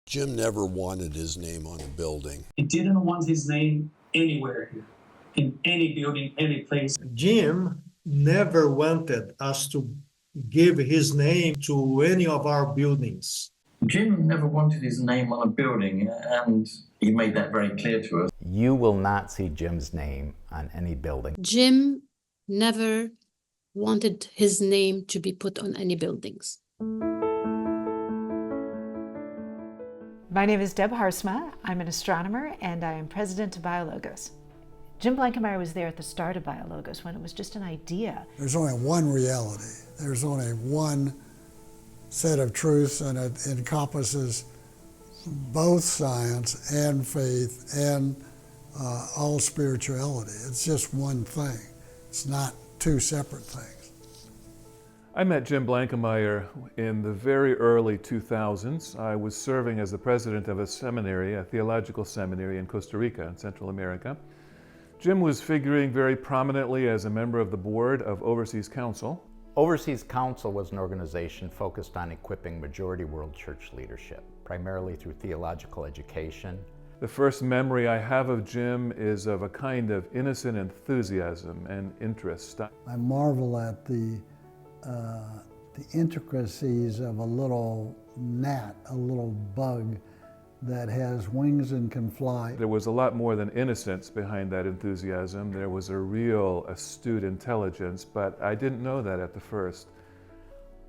Jim never wanted his name on a building. He didn't want his name anywhere here, in any building, any place. Jim never wanted us to give his name to any of our buildings. Jim never wanted his name on a building, and he made that very clear to us. You will not see Jim's name on any building. Jim never wanted his name to be put on any buildings. My name is Deb Harsma. I'm an astronomer and I am president of BioLogos. Jim Blankemeyer was there at the start of BioLogos when it was just an idea. There's only one reality. There's only one set of truths, and it encompasses both science and faith and all spirituality. It's just one thing. It's not two separate things. I met Jim Blankemeyer in the very early 2000s. I was serving as the president of a seminary, a theological seminary in Costa Rica in Central America. Jim was figuring very prominently as a member of the board of Overseas Council. Overseas Council was an organization focused on equipping majority world church leadership, primarily through theological education. The first memory I have of Jim is of a kind of innocent enthusiasm and interest. I marvel at the intricacies of a little gnat, a little bug that has wings and can fly. There was a lot more than innocence behind that enthusiasm. There was a real astute intelligence, but I didn't know that at the first.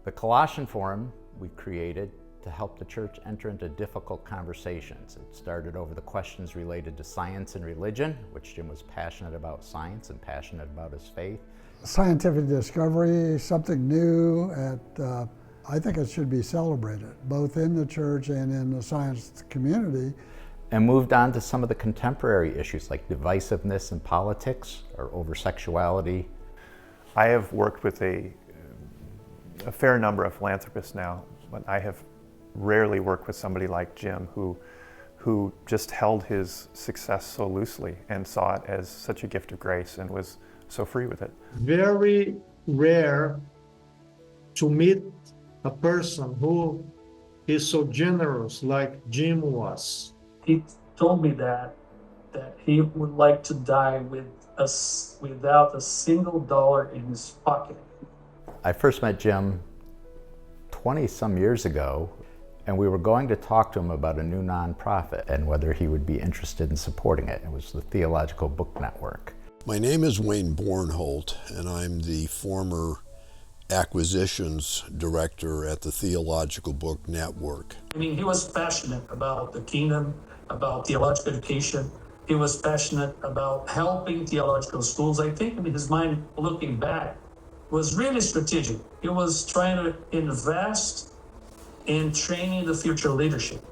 The Colossian Forum we created to help the church enter into difficult conversations. It started over the questions related to science and religion, which Jim was passionate about science and passionate about his faith. Scientific discovery, something new, I think it should be celebrated, both in the church and in the science community. And moved on to some of the contemporary issues like divisiveness in politics or over-sexuality. I have worked with a fair number of philanthropists now, but I have rarely worked with somebody like Jim who just held his success so loosely and saw it as such a gift of grace and was so free with it. Very rare to meet a person who is so generous like Jim was. He told me that he would like to die without a single dollar in his pocket. I first met Jim 20-some years ago, and we were going to talk to him about a new nonprofit and whether he would be interested in supporting it. It was the Theological Book Network. My name is Wayne Bornholt, and I'm the former acquisitions director at the Theological Book Network. I mean, he was passionate about the kingdom, about theological education. He was passionate about helping theological schools. I think in his mind, looking back, was really strategic. He was trying to invest in training the future leadership.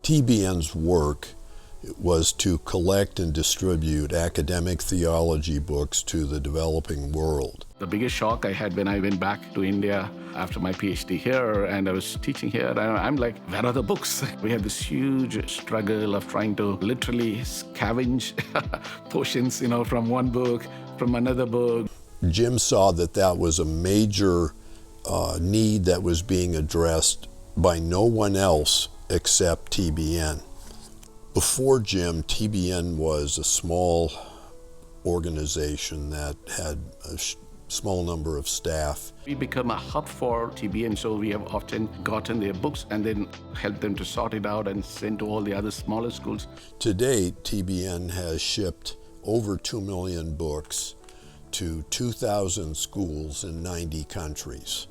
TBN's work was to collect and distribute academic theology books to the developing world. The biggest shock I had when I went back to India after my PhD here and I was teaching here, I'm like, where are the books? We had this huge struggle of trying to literally scavenge portions, from one book, from another book. Jim saw that was a major need that was being addressed by no one else except TBN. Before Jim, TBN was a small organization that had a small number of staff. We become a hub for TBN, so we have often gotten their books and then helped them to sort it out and send to all the other smaller schools. To date, TBN has shipped over 2 million books to 2,000 schools in 90 countries.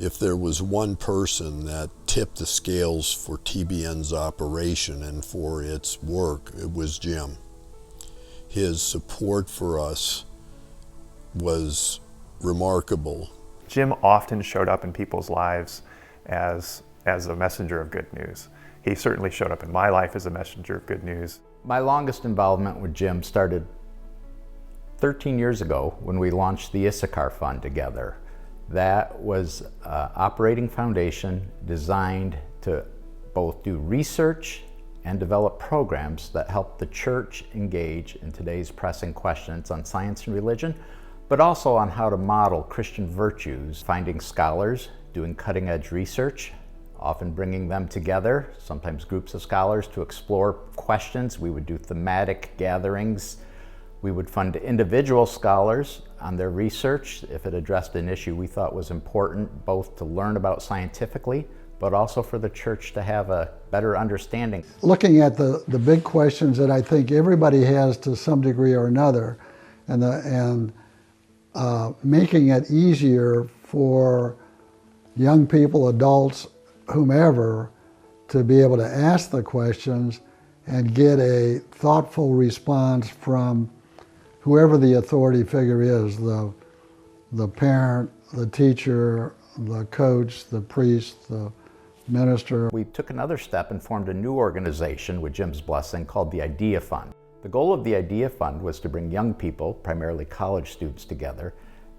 If there was one person that tipped the scales for TBN's operation and for its work, it was Jim. His support for us was remarkable. Jim often showed up in people's lives as a messenger of good news. He certainly showed up in my life as a messenger of good news. My longest involvement with Jim started 13 years ago when we launched the Issachar Fund together. That was an operating foundation designed to both do research and develop programs that help the church engage in today's pressing questions on science and religion, but also on how to model Christian virtues, finding scholars, doing cutting-edge research, often bringing them together, sometimes groups of scholars, to explore questions. We would do thematic gatherings. We would fund individual scholars on their research if it addressed an issue we thought was important, both to learn about scientifically, but also for the church to have a better understanding. Looking at the big questions that I think everybody has to some degree or another, and making it easier for young people, adults, whomever, to be able to ask the questions and get a thoughtful response from whoever the authority figure is, the parent, the teacher, the coach, the priest, the minister. We took another step and formed a new organization with Jim's blessing called the Idea Fund. The goal of the Idea Fund was to bring young people, primarily college students, together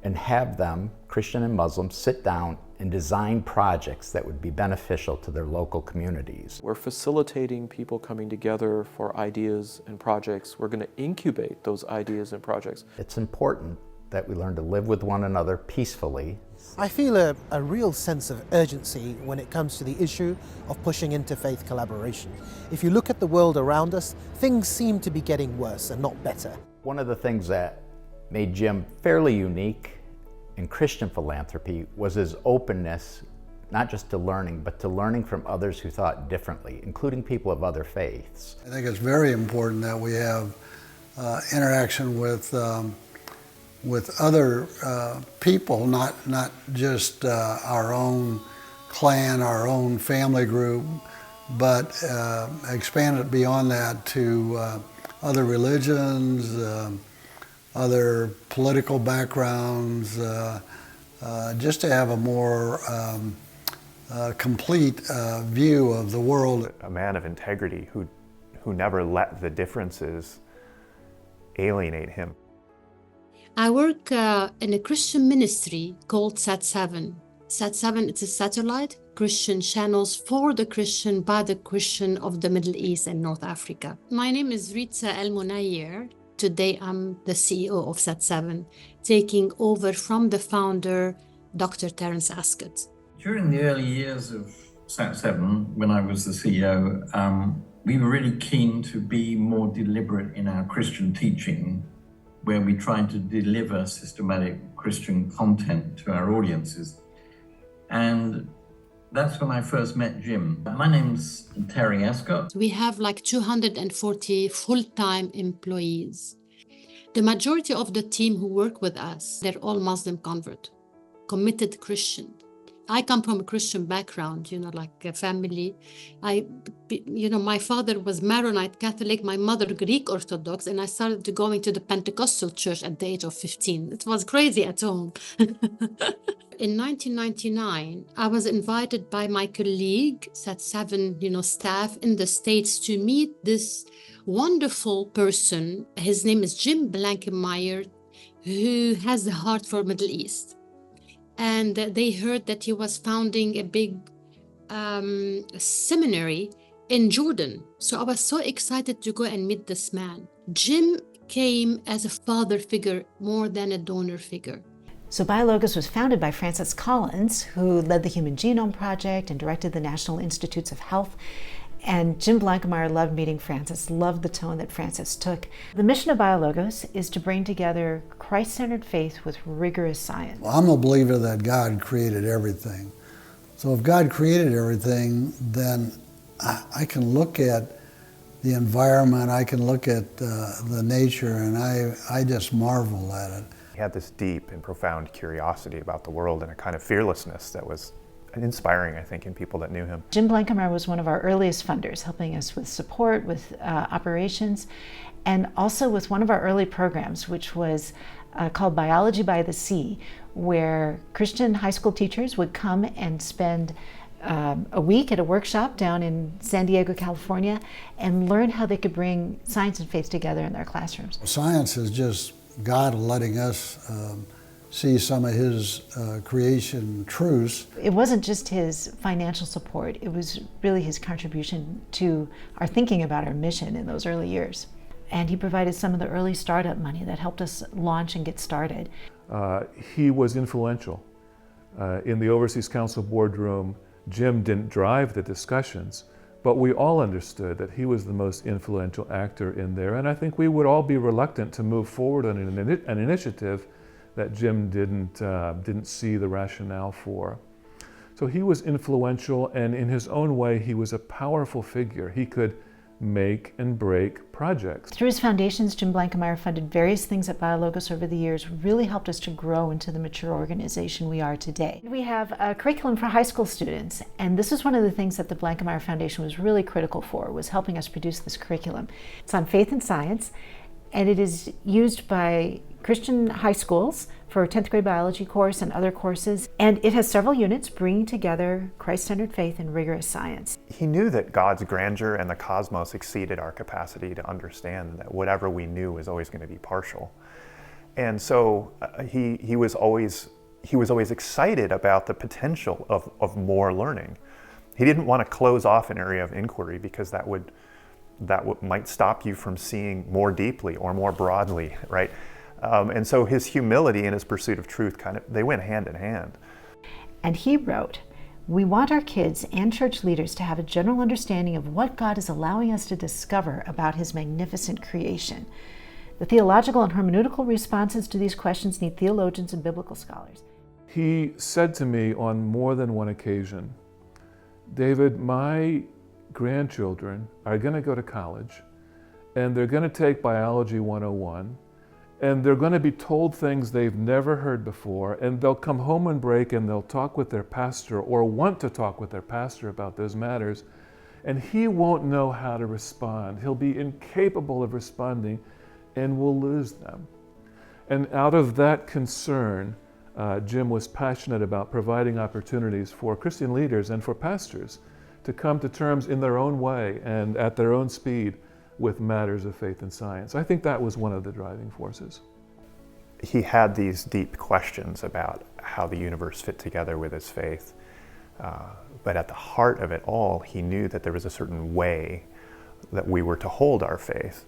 and have them, Christian and Muslim, sit down and design projects that would be beneficial to their local communities. We're facilitating people coming together for ideas and projects. We're going to incubate those ideas and projects. It's important that we learn to live with one another peacefully. I feel a real sense of urgency when it comes to the issue of pushing interfaith collaboration. If you look at the world around us, things seem to be getting worse and not better. One of the things that made Jim fairly unique in Christian philanthropy was his openness, not just to learning, but to learning from others who thought differently, including people of other faiths. I think it's very important that we have interaction with other people, not just our own clan, our own family group, but expand it beyond that to other religions, other political backgrounds, just to have a more complete view of the world. A man of integrity who never let the differences alienate him. I work in a Christian ministry called Sat7. Sat7, it's a satellite Christian channels for the Christian, by the Christian of the Middle East and North Africa. My name is Ritza El Munayer. Today I'm the CEO of Sat7, taking over from the founder, Dr. Terence Ascott. During the early years of Sat7, when I was the CEO, we were really keen to be more deliberate in our Christian teaching, where we tried to deliver systematic Christian content to our audiences. And that's when I first met Jim. My name's Terry Ascott. We have like 240 full-time employees. The majority of the team who work with us, they're all Muslim convert, committed Christian. I come from a Christian background, like a family. My father was Maronite Catholic, my mother Greek Orthodox, and I started going to the Pentecostal church at the age of 15. It was crazy at home. In 1999, I was invited by my colleague, Sat7, staff in the States to meet this wonderful person. His name is Jim Blankemeyer, who has a heart for Middle East. And they heard that he was founding a big seminary in Jordan. So I was so excited to go and meet this man. Jim came as a father figure more than a donor figure. So BioLogos was founded by Francis Collins, who led the Human Genome Project and directed the National Institutes of Health. And Jim Blankemeyer loved meeting Francis, loved the tone that Francis took. The mission of BioLogos is to bring together Christ-centered faith with rigorous science. Well, I'm a believer that God created everything. So if God created everything, then I can look at the environment, I can look at the nature, and I just marvel at it. He had this deep and profound curiosity about the world and a kind of fearlessness that was inspiring, I think, in people that knew him. Jim Blankemeyer was one of our earliest funders, helping us with support, with operations, and also with one of our early programs, which was called Biology by the Sea, where Christian high school teachers would come and spend a week at a workshop down in San Diego, California, and learn how they could bring science and faith together in their classrooms. Science is just God letting us see some of his creation truths. It wasn't just his financial support, it was really his contribution to our thinking about our mission in those early years. And he provided some of the early startup money that helped us launch and get started. He was influential in the Overseas Council boardroom Jim didn't drive the discussions, but we all understood that he was the most influential actor in there, and I think we would all be reluctant to move forward on an initiative that Jim didn't see the rationale for. So he was influential, and in his own way, he was a powerful figure. He could make and break projects. Through his foundations, Jim Blankemeyer funded various things at BioLogos over the years, really helped us to grow into the mature organization we are today. We have a curriculum for high school students, and this is one of the things that the Blankemeyer Foundation was really critical for, was helping us produce this curriculum. It's on faith and science, and it is used by Christian high schools for a 10th grade biology course and other courses. And it has several units bringing together Christ-centered faith and rigorous science. He knew that God's grandeur and the cosmos exceeded our capacity to understand, that whatever we knew was always going to be partial. And so he was always excited about the potential of more learning. He didn't want to close off an area of inquiry because that might stop you from seeing more deeply or more broadly, right? And so his humility and his pursuit of truth they went hand in hand. And he wrote, "We want our kids and church leaders to have a general understanding of what God is allowing us to discover about his magnificent creation. The theological and hermeneutical responses to these questions need theologians and biblical scholars." He said to me on more than one occasion, "David, my grandchildren are going to go to college, and they're going to take Biology 101, and they're going to be told things they've never heard before, and they'll come home on break and they'll talk with their pastor or want to talk with their pastor about those matters, and he won't know how to respond. He'll be incapable of responding, and we'll lose them." And out of that concern, Jim was passionate about providing opportunities for Christian leaders and for pastors to come to terms in their own way and at their own speed with matters of faith and science. I think that was one of the driving forces. He had these deep questions about how the universe fit together with his faith. But at the heart of it all, he knew that there was a certain way that we were to hold our faith.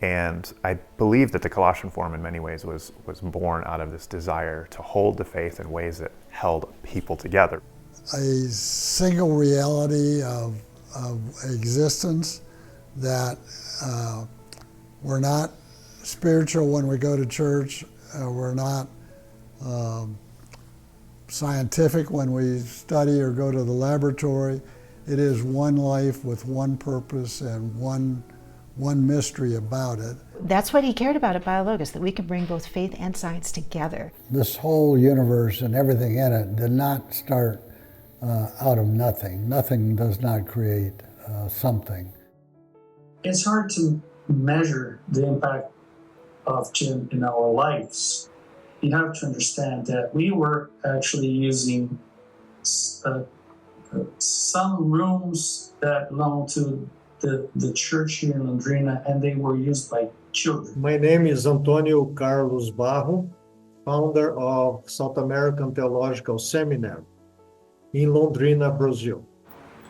And I believe that the Colossian Forum in many ways was born out of this desire to hold the faith in ways that held people together. A single reality of existence, that we're not spiritual when we go to church, we're not scientific when we study or go to the laboratory. It is one life with one purpose and one mystery about it. That's what he cared about at BioLogos, that we could bring both faith and science together. This whole universe and everything in it did not start out of nothing. Nothing does not create something. It's hard to measure the impact of Jim in our lives. You have to understand that we were actually using some rooms that belong to the church here in Londrina, and they were used by children. My name is Antonio Carlos Barro, founder of South American Theological Seminary in Londrina, Brazil.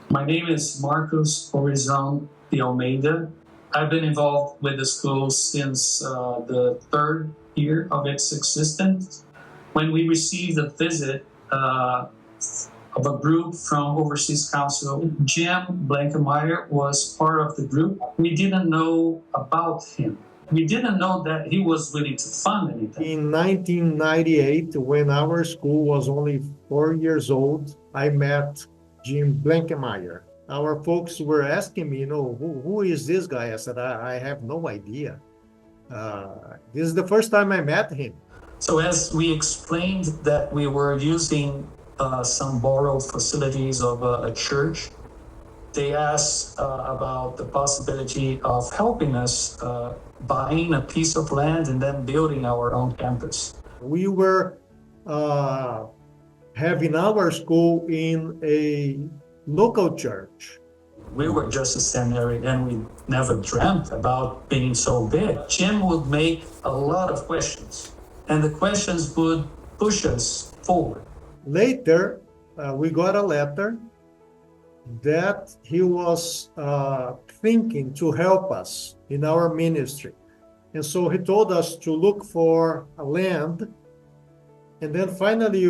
My name is Marcos Horizon de Almeida. I've been involved with the school since the third year of its existence. When we received a visit of a group from Overseas Council, Jim Blankemeyer was part of the group. We didn't know about him. We didn't know that he was willing to fund anything. In 1998, when our school was only 4 years old, I met Jim Blankemeyer. Our folks were asking me, who is this guy? I said, I have no idea. This is the first time I met him. So as we explained that we were using some borrowed facilities of a church, they asked about the possibility of helping us buying a piece of land and then building our own campus. We were having our school in a local church. We were just a seminary and we never dreamt about being so big. Jim would make a lot of questions, and the questions would push us forward. Later, we got a letter that he was thinking to help us in our ministry. And so he told us to look for a land. And then finally,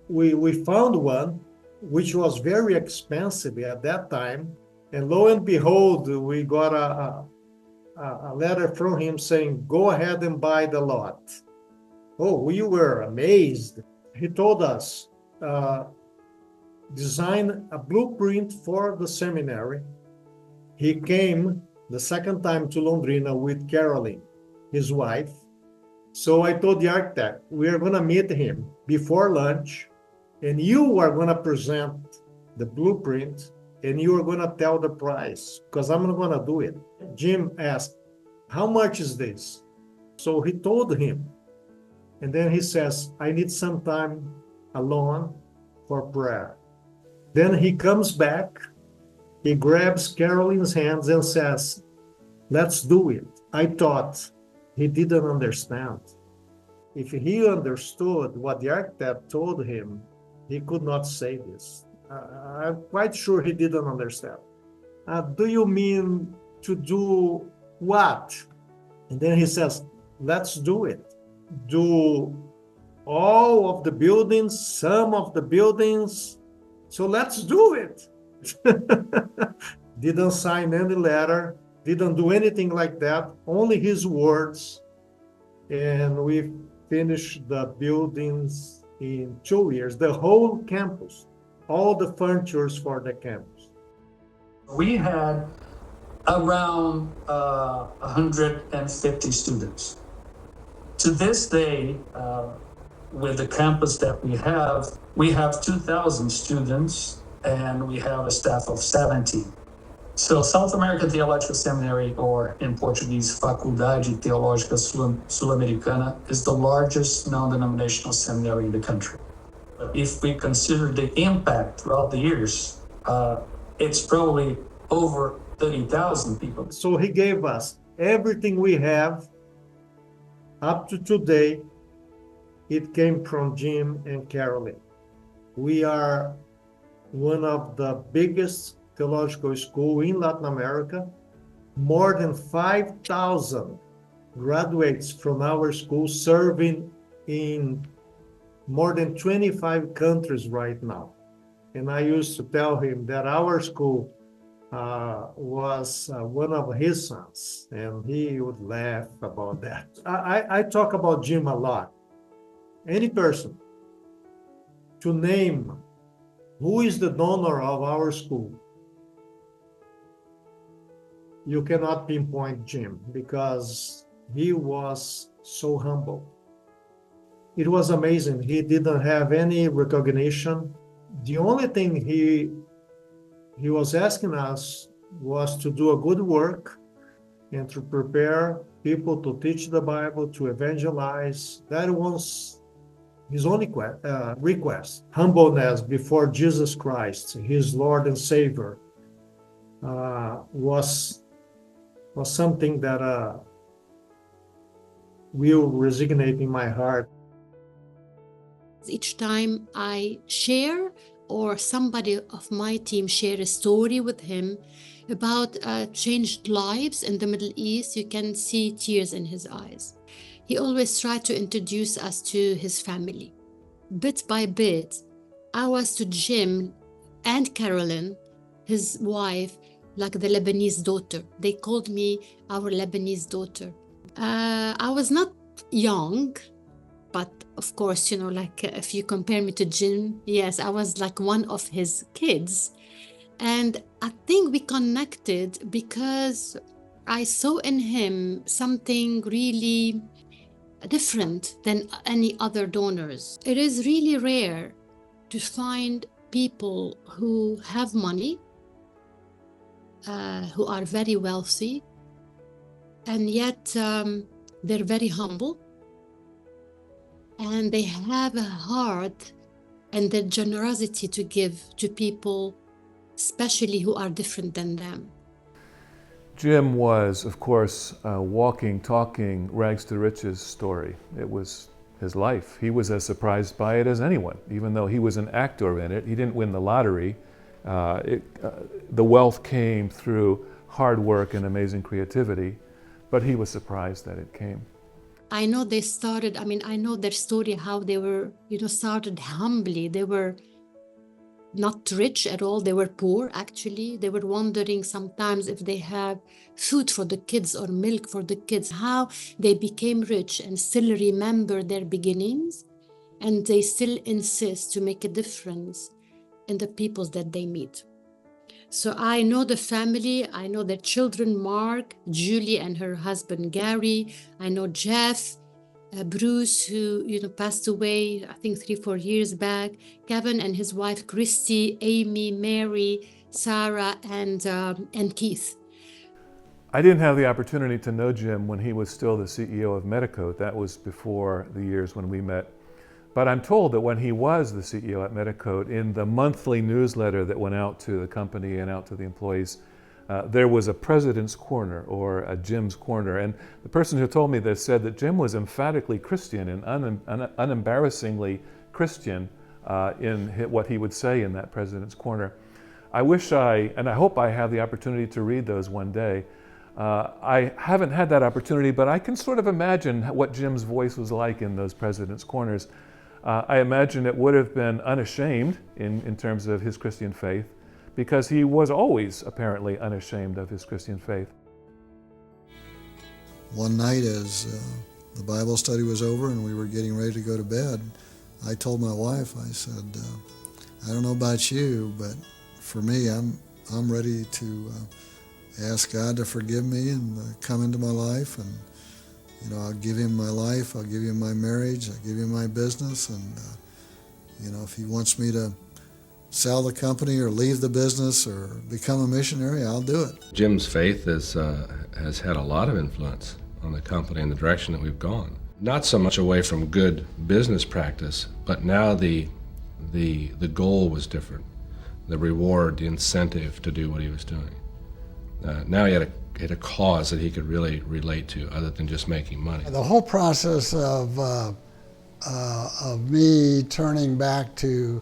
we found one which was very expensive at that time. And lo and behold, we got a letter from him saying, go ahead and buy the lot. Oh, we were amazed. He told us, design a blueprint for the seminary. He came the second time to Londrina with Caroline, his wife. So I told the architect, we are going to meet him before lunch, and you are going to present the blueprint, and you are going to tell the price, because I'm not going to do it. Jim asked, how much is this? So he told him, and then he says, I need some time alone for prayer. Then he comes back, he grabs Caroline's hands and says, let's do it. I thought he didn't understand. If he understood what the architect told him, he could not say this. I'm quite sure he didn't understand. Do you mean to do what? And then he says, let's do it. Do all of the buildings, some of the buildings. So let's do it. Didn't sign any letter, didn't do anything like that, only his words. And we finished the buildings in 2 years, the whole campus, all the furnitures for the campus. We had around 150 students. To this day, with the campus that we have 2,000 students and we have a staff of 70. So South American Theological Seminary, or in Portuguese, Faculdade Teológica Sul-Americana, is the largest non-denominational seminary in the country. But if we consider the impact throughout the years, it's probably over 30,000 people. So he gave us everything we have up to today. It came from Jim and Caroline. We are one of the biggest theological schools in Latin America. More than 5,000 graduates from our school serving in more than 25 countries right now. And I used to tell him that our school was one of his sons, and he would laugh about that. I talk about Jim a lot. Any person to name who is the donor of our school, you cannot pinpoint Jim, because he was so humble. It was amazing. He didn't have any recognition. The only thing he was asking us was to do a good work and to prepare people to teach the Bible, to evangelize. That was his only request. Humbleness before Jesus Christ, his Lord and Savior, was something that will resonate in my heart. Each time I share, or somebody of my team share a story with him about changed lives in the Middle East, you can see tears in his eyes. He always tried to introduce us to his family. Bit by bit, I was to Jim and Carolyn, his wife, like the Lebanese daughter. They called me our Lebanese daughter. I was not young, but of course, you know, like if you compare me to Jim, yes, I was like one of his kids. And I think we connected because I saw in him something really different than any other donors. It is really rare to find people who have money, who are very wealthy, and yet they're very humble, and they have a heart and the generosity to give to people, especially who are different than them. Jim was, of course, a walking, talking, rags to riches story. It was his life. He was as surprised by it as anyone. Even though he was an actor in it, he didn't win the lottery. The wealth came through hard work and amazing creativity, but he was surprised that it came. I know they started, I know their story, how they were, started humbly. They were not rich at all. They were poor, actually. They were wondering sometimes if they have food for the kids or milk for the kids, how they became rich and still remember their beginnings, and they still insist to make a difference in the people that they meet. So I know the family, I know their children, Mark, Julie and her husband, Gary. I know Jeff, Bruce, who passed away, I think 3-4 years back, Kevin and his wife, Christy, Amy, Mary, Sarah, and Keith. I didn't have the opportunity to know Jim when he was still the CEO of Medicoat. That was before the years when we met. But I'm told that when he was the CEO at Medicoat, in the monthly newsletter that went out to the company and out to the employees, there was a President's Corner or a Jim's Corner. And the person who told me this said that Jim was emphatically Christian and unembarrassingly Christian in what he would say in that President's Corner. I wish and I hope I have the opportunity to read those one day. I haven't had that opportunity, but I can sort of imagine what Jim's voice was like in those President's Corners. I imagine it would have been unashamed in terms of his Christian faith, because he was always apparently unashamed of his Christian faith. One night as the Bible study was over and we were getting ready to go to bed, I told my wife, I said, I don't know about you, but for me, I'm ready to ask God to forgive me and come into my life, and I'll give him my life, I'll give him my marriage, I'll give him my business, and if he wants me to sell the company or leave the business or become a missionary, I'll do it. Jim's faith has had a lot of influence on the company and the direction that we've gone. Not so much away from good business practice, but now the goal was different. The reward, the incentive to do what he was doing. Now he had a cause that he could really relate to, other than just making money. The whole process of me turning back to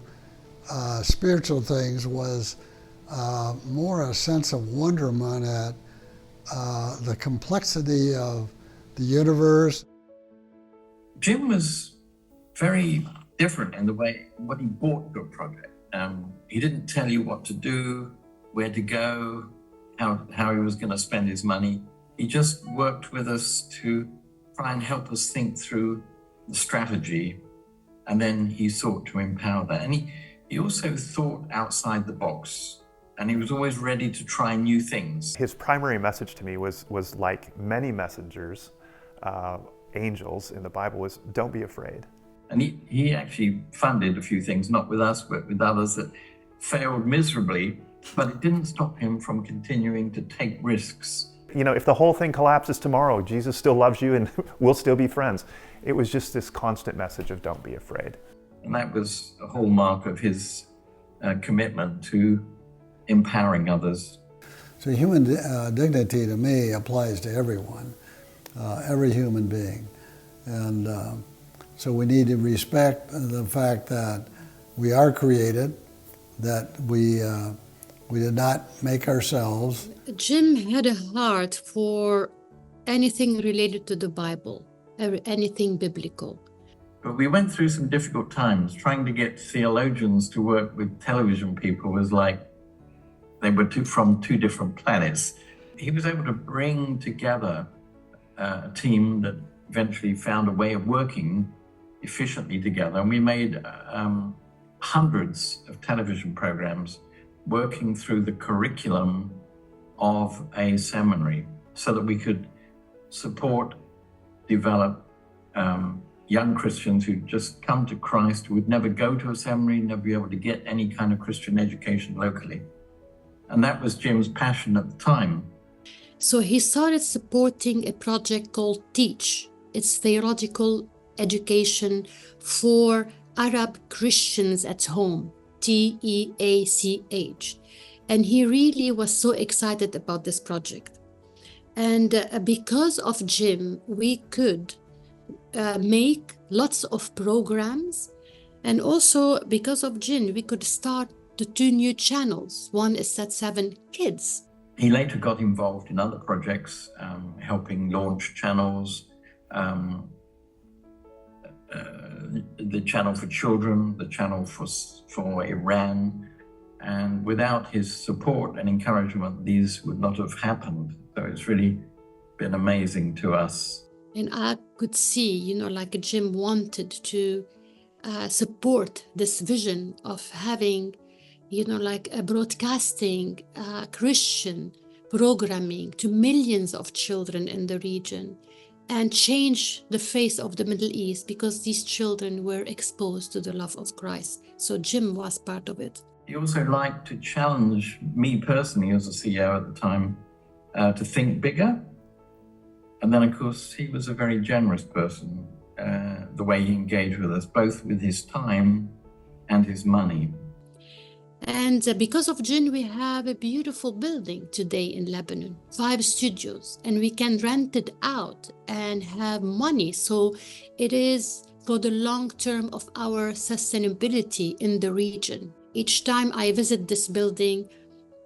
spiritual things was more a sense of wonderment at the complexity of the universe. Jim was very different in the way what he brought to a project. He didn't tell you what to do, where to go, how he was going to spend his money. He just worked with us to try and help us think through the strategy, and then he sought to empower that. And he also thought outside the box, and he was always ready to try new things. His primary message to me was like many messengers, angels in the Bible, was don't be afraid. And he actually funded a few things, not with us, but with others that failed miserably, but it didn't stop him from continuing to take risks. If the whole thing collapses tomorrow, Jesus still loves you and we'll still be friends. It was just this constant message of don't be afraid. And that was a hallmark of his commitment to empowering others. So human dignity to me applies to everyone, every human being. And so we need to respect the fact that we are created, that we did not make ourselves. Jim had a heart for anything related to the Bible, anything biblical. But we went through some difficult times. Trying to get theologians to work with television people was like they were from two different planets. He was able to bring together a team that eventually found a way of working efficiently together. And we made hundreds of television programs working through the curriculum of a seminary so that we could support, develop young Christians who just come to Christ, who would never go to a seminary, never be able to get any kind of Christian education locally. And that was Jim's passion at the time. So he started supporting a project called Teach. It's theological education for Arab Christians at home, TEACH. And he really was so excited about this project. And because of Jim, we could make lots of programs. And also because of Jim, we could start the 2 new channels. One is Set7 Kids. He later got involved in other projects, helping launch channels, the channel for children, the channel for Iran, And without his support and encouragement, these would not have happened. So it's really been amazing to us. And I could see, like Jim wanted to support this vision of having, like a broadcasting Christian programming to millions of children in the region and change the face of the Middle East, because these children were exposed to the love of Christ. So Jim was part of it. He also liked to challenge me personally as a CEO at the time to think bigger. And then, of course, he was a very generous person, the way he engaged with us, both with his time and his money. And because of Jim, we have a beautiful building today in Lebanon, 5 studios, and we can rent it out and have money. So it is for the long term of our sustainability in the region. Each time I visit this building,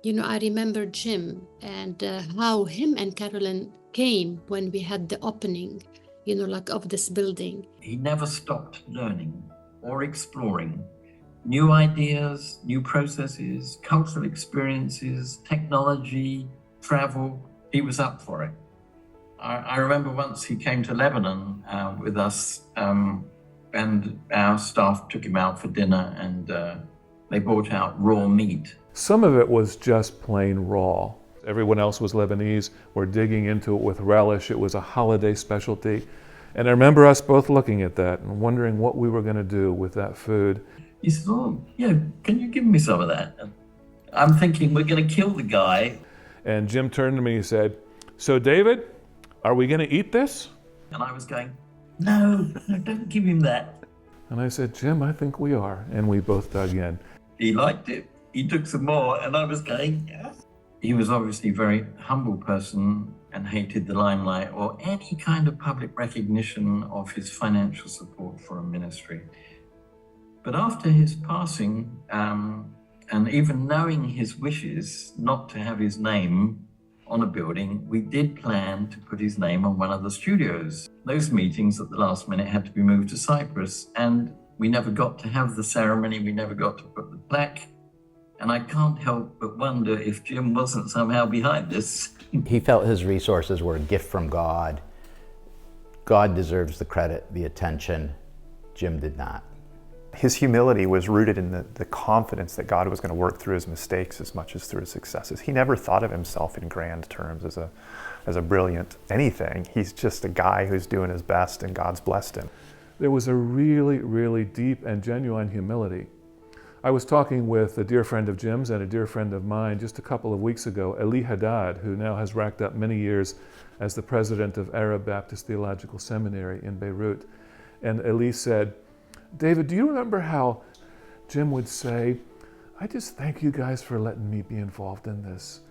I remember Jim and how him and Carolyn came when we had the opening, of this building. He never stopped learning or exploring new ideas, new processes, cultural experiences, technology, travel. He was up for it. I remember once he came to Lebanon with us, and our staff took him out for dinner, and they brought out raw meat. Some of it was just plain raw. Everyone else was Lebanese. We're digging into it with relish. It was a holiday specialty. And I remember us both looking at that and wondering what we were going to do with that food. He said, "Oh, yeah, can you give me some of that?" And I'm thinking, we're going to kill the guy. And Jim turned to me and he said, "So David, are we going to eat this?" And I was going, no, don't give him that. And I said, "Jim, I think we are." And we both dug in. He liked it. He took some more, and I was going, yes. He was obviously a very humble person and hated the limelight or any kind of public recognition of his financial support for a ministry. But after his passing, and even knowing his wishes not to have his name on a building, we did plan to put his name on one of the studios. Those meetings at the last minute had to be moved to Cyprus, and we never got to have the ceremony, we never got to put the plaque. And I can't help but wonder if Jim wasn't somehow behind this. He felt his resources were a gift from God. God deserves the credit, the attention. Jim did not. His humility was rooted in the confidence that God was going to work through his mistakes as much as through his successes. He never thought of himself in grand terms as a brilliant anything. He's just a guy who's doing his best, and God's blessed him. There was a really, really deep and genuine humility. I was talking with a dear friend of Jim's and a dear friend of mine just a couple of weeks ago, Eli Haddad, who now has racked up many years as the president of Arab Baptist Theological Seminary in Beirut. And Eli said, "David, do you remember how Jim would say, 'I just thank you guys for letting me be involved in this'?"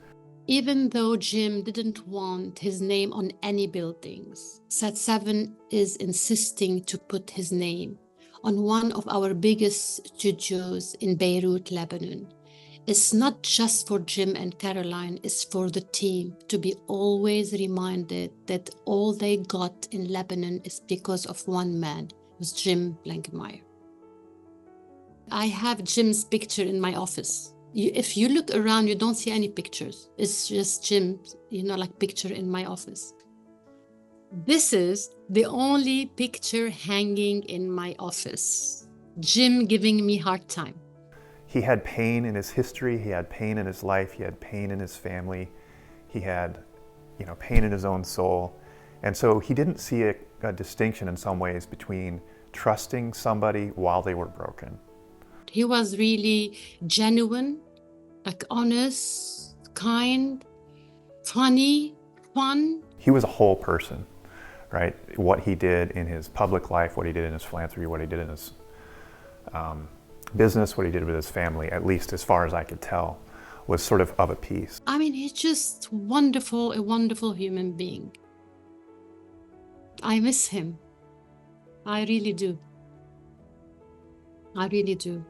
Even though Jim didn't want his name on any buildings, Sat7 is insisting to put his name on one of our biggest studios in Beirut, Lebanon. It's not just for Jim and Caroline, it's for the team to be always reminded that all they got in Lebanon is because of one man, it was Jim Blankemeyer. I have Jim's picture in my office. If you look around, you don't see any pictures. It's just Jim's, picture in my office. This is the only picture hanging in my office. Jim giving me hard time. He had pain in his history, he had pain in his life, he had pain in his family, he had, pain in his own soul. And so he didn't see a distinction in some ways between trusting somebody while they were broken. He was really genuine, honest, kind, funny, fun. He was a whole person, right? What he did in his public life, what he did in his philanthropy, what he did in his business, what he did with his family, at least as far as I could tell, was sort of a piece. He's just a wonderful human being. I miss him. I really do. I really do.